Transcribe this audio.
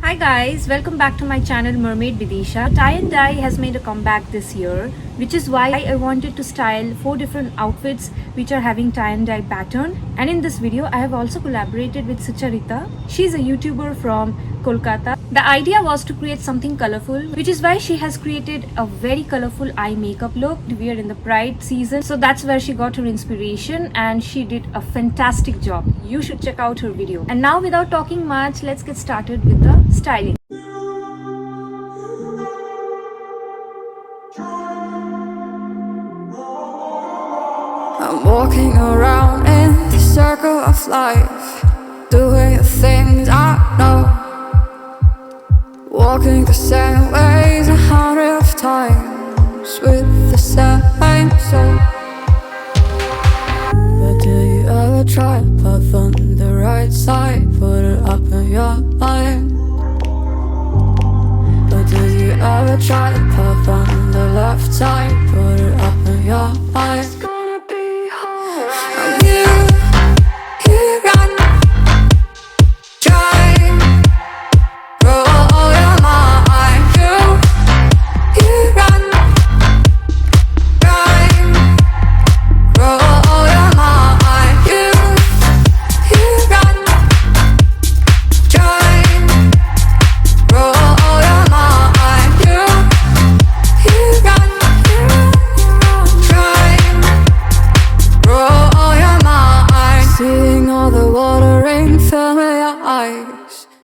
Hi guys, welcome back to my channel Mermaid Bidisha. Tie and dye has made a comeback this year, which is why I wanted to style 4 different outfits which are having tie and dye pattern. And in this video, I have also collaborated with Sucharita. She's a YouTuber from Kolkata. The idea was to create something colorful, which is why she has created a very colorful eye makeup look to wear in the Pride season. So that's where she got her inspiration and she did a fantastic job. You should check out her video. And now without talking much, let's get started with the styling. I'm walking around in the circle of life, doing the things I know, walking the same ways 100 times with the same soul. But do you ever try to path on the right side, put it up in your mind? But do you ever try to path on the left side, put it up in your mind?